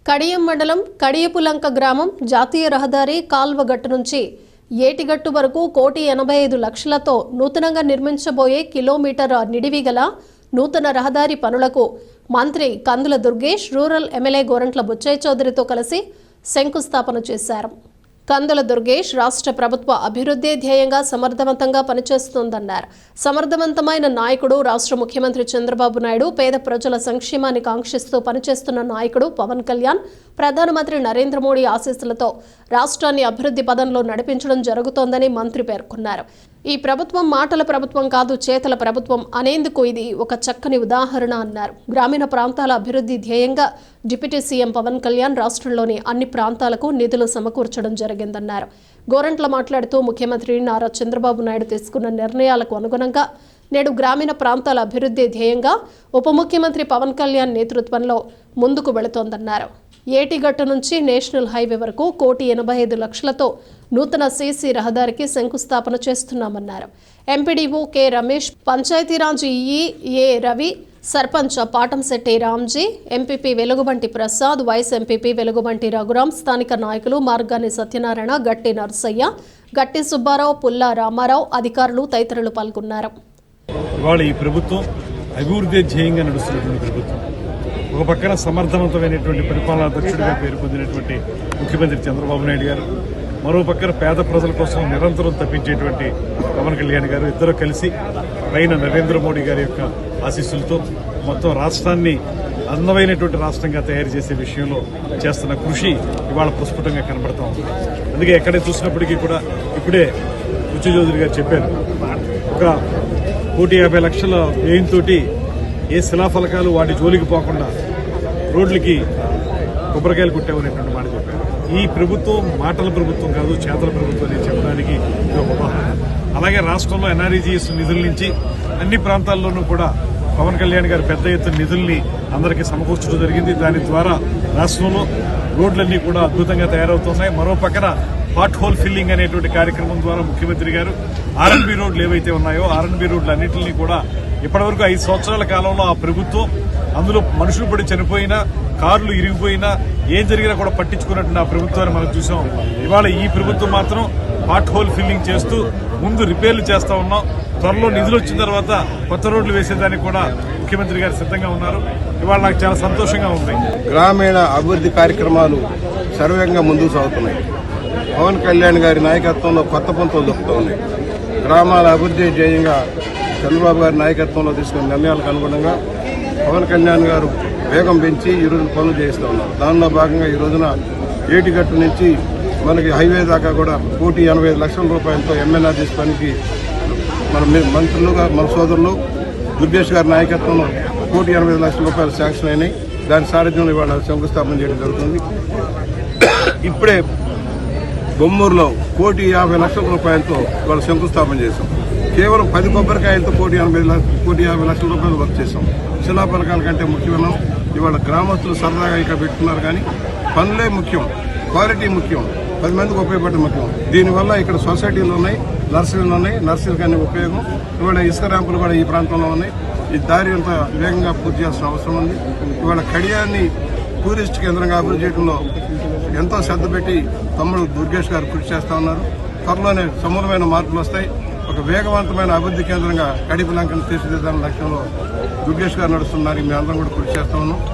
కడియం మండలం కడియపులంక గ్రామం జాతీయ రహదారి కాల్వగట్టు నుంచి ఏటిగట్టు వరకు 1,85,00,000తో నూతనంగా నిర్మించబోయే కిలోమీటర్ నిడివి గల నూతన రహదారి పనులకు మంత్రి కందుల దుర్గేష్ రూరల్ ఎమ్మెల్యే గోరంట్ల బుచ్చయ్య చౌదరితో కలిసి శంకుస్థాపన చేశారు. కందుల దుర్గేష్ రాష్ట్ర ప్రభుత్వ అభివృద్ధి ధ్యేయంగా సమర్థవంతంగా పనిచేస్తోందన్నారు. సమర్థవంతమైన నాయకుడు రాష్ట్ర ముఖ్యమంత్రి చంద్రబాబు నాయుడు, పేద ప్రజల సంక్షేమాన్ని కాంక్షిస్తూ పనిచేస్తున్న నాయకుడు పవన్ కళ్యాణ్, ప్రధానమంత్రి నరేంద్ర మోడీ ఆశీస్సులతో రాష్ట్రాన్ని అభివృద్ధి పదంలో నడిపించడం జరుగుతోందని మంత్రి పేర్కొన్నారు. ఈ ప్రభుత్వం మాటల ప్రభుత్వం కాదు, చేతల ప్రభుత్వం అనేందుకు ఇది ఒక చక్కని ఉదాహరణ అన్నారు. గ్రామీణ ప్రాంతాల అభివృద్ధి ధ్యేయంగా డిప్యూటీ సీఎం పవన్ కళ్యాణ్ రాష్ట్రంలోని అన్ని ప్రాంతాలకు నిధులు సమకూర్చడం జరిగిందన్నారు. గోరంట్ల మాట్లాడుతూ ముఖ్యమంత్రి నారా చంద్రబాబు నాయుడు తీసుకున్న నిర్ణయాలకు అనుగుణంగా నేడు గ్రామీణ ప్రాంతాల అభివృద్ధి ధ్యేయంగా ఉప ముఖ్యమంత్రి పవన్ కళ్యాణ్ నేతృత్వంలో ముందుకు వెళుతోందన్నారు. ఏటిగట్టు నుంచి నేషనల్ హైవే వరకు 1,85,00,000తో నూతన సీసీ రహదారికి శంకుస్థాపన చేస్తున్నామన్నారు. MPDO K Ramesh, Panchayati Raj EE A Ravi, sarpanch Patamsetti Ramji, MPP Velugubanti Prasad, vice MPP Velugubanti Raghuram, స్థానిక నాయకులు మార్గాని సత్యనారాయణ, గట్టి నర్సయ్య, గట్టి సుబ్బారావు, పుల్లా రామారావు, అధికారులు తదితరులు పాల్గొన్నారు. ఇవాళ ఈ ప్రభుత్వం అభివృద్ధి ధ్యేయంగా నడుస్తున్నటువంటి ప్రభుత్వం. ఒక పక్కన సమర్థవంతమైనటువంటి పరిపాలనా దక్షుడిగా పేరు పొందినటువంటి ముఖ్యమంత్రి చంద్రబాబు నాయుడు గారు, మరో పక్కన పేద ప్రజల కోసం నిరంతరం తప్పించేటువంటి పవన్ కళ్యాణ్ గారు, ఇద్దరు కలిసి పైన నరేంద్ర మోడీ గారి యొక్క ఆశీస్సులతో మొత్తం రాష్ట్రాన్ని అందమైనటువంటి రాష్ట్రంగా తయారు చేసే విషయంలో చేస్తున్న కృషి ఇవాళ ప్రస్ఫుటంగా కనబడతా ఉంది. అందుకే ఎక్కడే చూసినప్పటికీ కూడా ఇప్పుడే బుచ్చయ్య చౌదరి గారు చెప్పారు, ఒక 1,50,00,000 వ్యయంతో ఏ శిలాఫలకాలు వాటి జోలికి పోకుండా రోడ్లకి కొబ్బరికాయలు కొట్టామనేటువంటి మాట చెప్పారు. ఈ ప్రభుత్వం మాటల ప్రభుత్వం కాదు, చేతల ప్రభుత్వం అని చెప్పడానికి ఇది ఒక ఉదాహరణ. అలాగే రాష్ట్రంలో ఎన్ఆర్ఈజీఎస్ నిధుల నుంచి అన్ని ప్రాంతాల్లోనూ కూడా పవన్ కళ్యాణ్ గారు పెద్ద ఎత్తున నిధుల్ని అందరికీ సమకూర్చడం జరిగింది. దాని ద్వారా రాష్ట్రంలో రోడ్లన్నీ కూడా అద్భుతంగా తయారవుతున్నాయి. మరో పక్కన పాట్ హోల్ ఫిల్లింగ్ అనేటువంటి కార్యక్రమం ద్వారా ముఖ్యమంత్రి గారు ఆర్ఎన్బి రోడ్లు ఏవైతే ఉన్నాయో ఆర్ఎన్బి రోడ్లు అన్నింటినీ కూడా ఇప్పటివరకు 5 సంవత్సరాల కాలంలో ఆ ప్రభుత్వం అందులో మనుషులు పడి చనిపోయినా, కార్లు ఇరిగిపోయినా, ఏం జరిగినా కూడా పట్టించుకున్నట్టు ఆ ప్రభుత్వాన్ని మనం చూసాం. ఇవాళ ఈ ప్రభుత్వం మాత్రం పాట్ హోల్ ఫిల్లింగ్ చేస్తూ ముందు రిపేర్లు చేస్తా ఉన్నాం. త్వరలో నిధులు వచ్చిన తర్వాత కొత్త రోడ్లు వేసేదానికి కూడా ముఖ్యమంత్రి గారు సిద్ధంగా ఉన్నారు. ఇవాళ నాకు చాలా సంతోషంగా ఉంది. గ్రామీణ అభివృద్ధి కార్యక్రమాలు సర్వేగంగా ముందుకు సాగుతున్నాయి. పవన్ కళ్యాణ్ గారి నాయకత్వంలో కొత్త పంతులు దొరుకుతూ ఉన్నాయి. గ్రామాల అభివృద్ధి ధ్యేయంగా చంద్రబాబు గారి నాయకత్వంలో తీసుకున్న నిర్ణయాలకు అనుగుణంగా పవన్ కళ్యాణ్ గారు వేగం పెంచి ఈ రోజు పనులు చేస్తూ ఉన్నారు. దానిలో భాగంగా ఈ రోజున ఏటిగట్టు నుంచి మనకి హైవే దాకా కూడా 1,85,00,000 రూపాయలతో ఎంఎన్ఆర్జీఎస్ పనికి మన మంత్రులుగా మన సోదరులు దుర్గేష్ గారి నాయకత్వంలో 1,85,00,000 రూపాయలు శాంక్షన్ అయినాయి. దాని సారథ్యంలో ఇవాళ శంకుస్థాపన చేయడం జరుగుతుంది. ఇప్పుడే బొమ్మూరులో 1,50,00,000 రూపాయలతో ఇవాళ శంకుస్థాపన చేశాం. కేవలం 10 కొబ్బరికాయలతో 1,50,00,000 రూపాయలు వర్క్ చేశాం. శిలాఫలకాల కంటే ముఖ్యమైన ఇవాళ గ్రామస్తులు సరదాగా ఇక్కడ పెట్టుకున్నారు. కానీ పనులే ముఖ్యం, క్వాలిటీ ముఖ్యం, 10 మందికి ఉపయోగపడడం ముఖ్యం. దీనివల్ల ఇక్కడ సొసైటీలు ఉన్నాయి, నర్సరీలు ఉన్నాయి, నర్సరీలకు అన్ని ఉపయోగం. ఇవాళ ఇసుక ర్యాంపులు కూడా ఈ ప్రాంతంలో ఉన్నాయి. ఈ దారి అంతా వేగంగా పూర్తి చేయాల్సిన అవసరం ఉంది. ఇవాళ కడియాన్ని టూరిస్ట్ కేంద్రంగా అభివృద్ధి చేయడంలో ఎంతో శ్రద్ధ పెట్టి తమ్ముడు దుర్గేష్ గారు కృషి చేస్తా ఉన్నారు. త్వరలోనే సమూలమైన మార్పులు వస్తాయి. ఒక వేగవంతమైన అభివృద్ధి కేంద్రంగా కడియపులంకను తీర్చిదిద్దాలనే లక్ష్యంలో దుర్గేష్ గారు నడుస్తున్నారు. మీ అందరం కూడా కృషి చేస్తా ఉన్నాం.